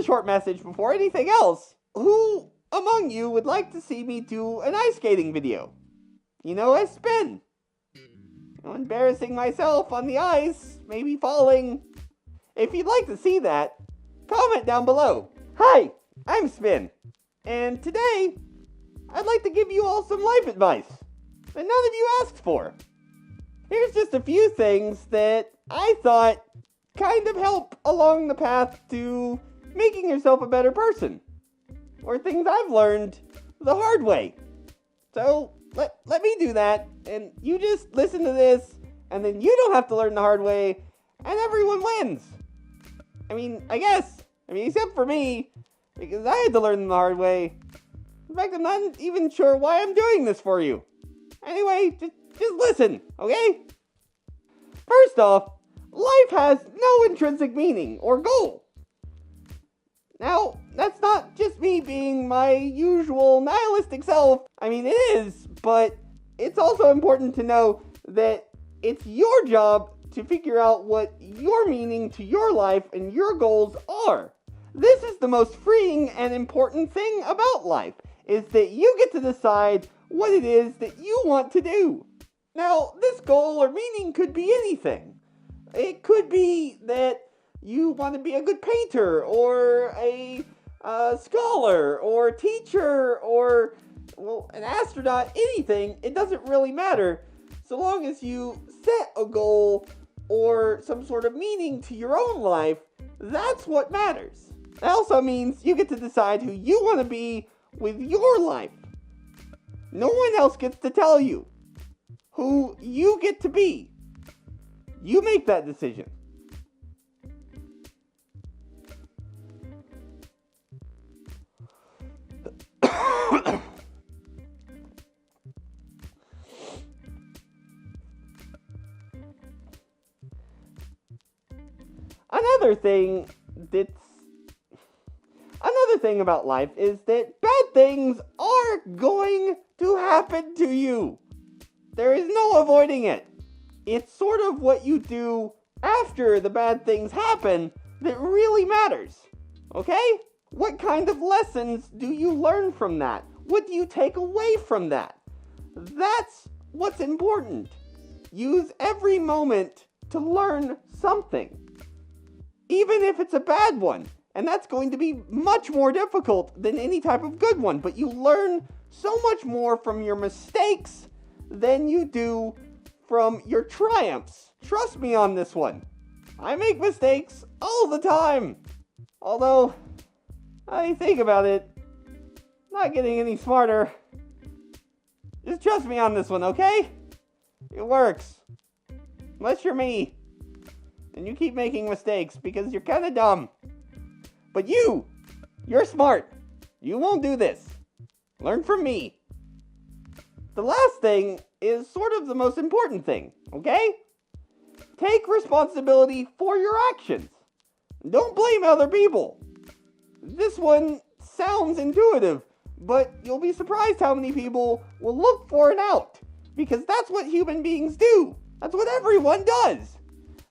a short message before anything else. Who among you would like to see me do an ice skating video? You know, a spin. Embarrassing myself on the ice, maybe falling. If you'd like to see that, comment down below. Hi, I'm Spyn, and today I'd like to give you all some life advice that none of you asked for. Here's just a few things that I thought kind of help along the path to making yourself a better person, or things I've learned the hard way. So let me do that, and you just listen to this, and then you don't have to learn the hard way, and everyone wins. I guess, except for me, because I had to learn the hard way. In fact, I'm not even sure why I'm doing this for you. Anyway, just listen, okay? First off, life has no intrinsic meaning or goal. Now, that's not just me being my usual nihilistic self. It is, but it's also important to know that it's your job to figure out what your meaning to your life and your goals are. This is the most freeing and important thing about life, is that you get to decide what it is that you want to do. Now, this goal or meaning could be anything. It could be that you want to be a good painter, or a scholar, or a teacher, or, an astronaut, anything. It doesn't really matter, so long as you set a goal or some sort of meaning to your own life. That's what matters. It also means you get to decide who you want to be with your life. No one else gets to tell you who you get to be. You make that decision. Another thing about life is that bad things are going to happen to you. There is no avoiding it. It's sort of what you do after the bad things happen that really matters. Okay? What kind of lessons do you learn from that? What do you take away from that? That's what's important. Use every moment to learn something, even if it's a bad one. And that's going to be much more difficult than any type of good one. But you learn so much more from your mistakes than you do from your triumphs. Trust me on this one. I make mistakes all the time. Although, I think about it, not getting any smarter. Just trust me on this one, okay? It works. Unless you're me. And you keep making mistakes because you're kind of dumb. But you're smart. You won't do this. Learn from me. The last thing is sort of the most important thing, okay? Take responsibility for your actions. Don't blame other people. This one sounds intuitive, but you'll be surprised how many people will look for an out, because that's what human beings do. That's what everyone does.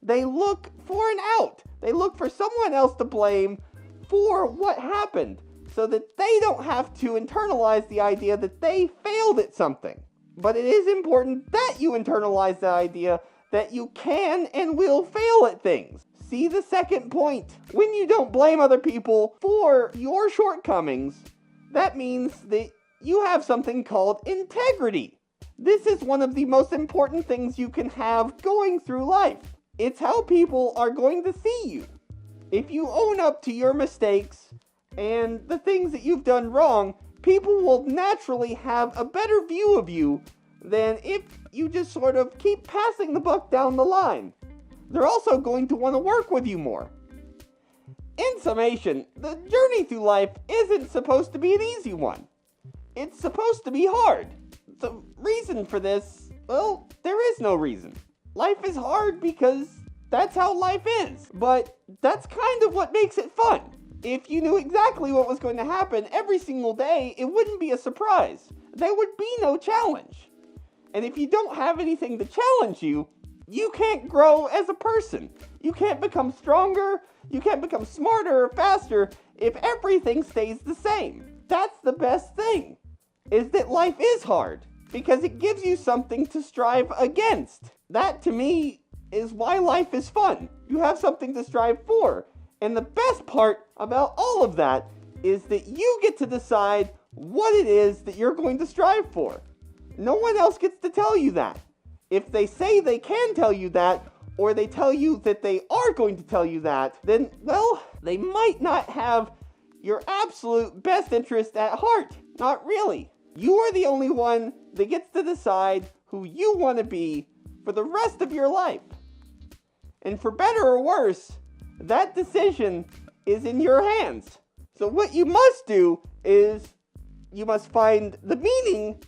They look for an out. They look for someone else to blame for what happened, so that they don't have to internalize the idea that they failed at something. But it is important that you internalize the idea that you can and will fail at things. See the second point. When you don't blame other people for your shortcomings, that means that you have something called integrity. This is one of the most important things you can have going through life. It's how people are going to see you. If you own up to your mistakes and the things that you've done wrong, people will naturally have a better view of you than if you just sort of keep passing the buck down the line. They're also going to want to work with you more. In summation, the journey through life isn't supposed to be an easy one. It's supposed to be hard. The reason for this, there is no reason. Life is hard because that's how life is. But that's kind of what makes it fun. If you knew exactly what was going to happen every single day, it wouldn't be a surprise. There would be no challenge. And if you don't have anything to challenge you, you can't grow as a person. You can't become stronger. You can't become smarter or faster if everything stays the same. That's the best thing, is that life is hard, because it gives you something to strive against. That, to me, is why life is fun. You have something to strive for. And the best part about all of that is that you get to decide what it is that you're going to strive for. No one else gets to tell you that. If they say they can tell you that, or they tell you that they are going to tell you that, then, well, they might not have your absolute best interest at heart. Not really. You are the only one that gets to decide who you want to be for the rest of your life. And for better or worse, that decision is in your hands. So what you must do is you must find the meaning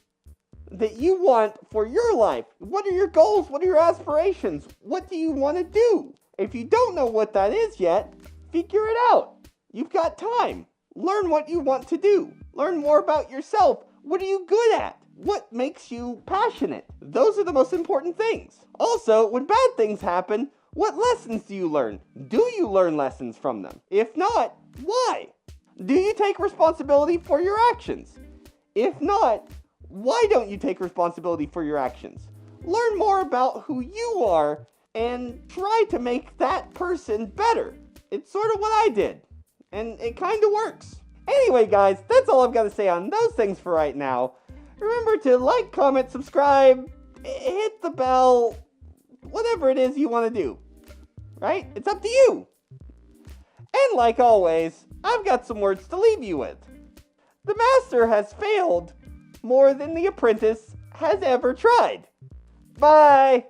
that you want for your life. What are your goals? What are your aspirations? What do you want to do? If you don't know what that is yet, figure it out. You've got time. Learn what you want to do. Learn more about yourself. What are you good at? What makes you passionate? Those are the most important things. Also, when bad things happen, what lessons do you learn? Do you learn lessons from them? If not, why? Do you take responsibility for your actions? If not, why don't you take responsibility for your actions? Learn more about who you are and try to make that person better. It's sort of what I did, and it kind of works. Anyway, guys, that's all I've got to say on those things for right now. Remember to like, comment, subscribe, hit the bell, whatever it is you want to do. Right? It's up to you. And like always, I've got some words to leave you with. The master has failed more than the apprentice has ever tried. Bye!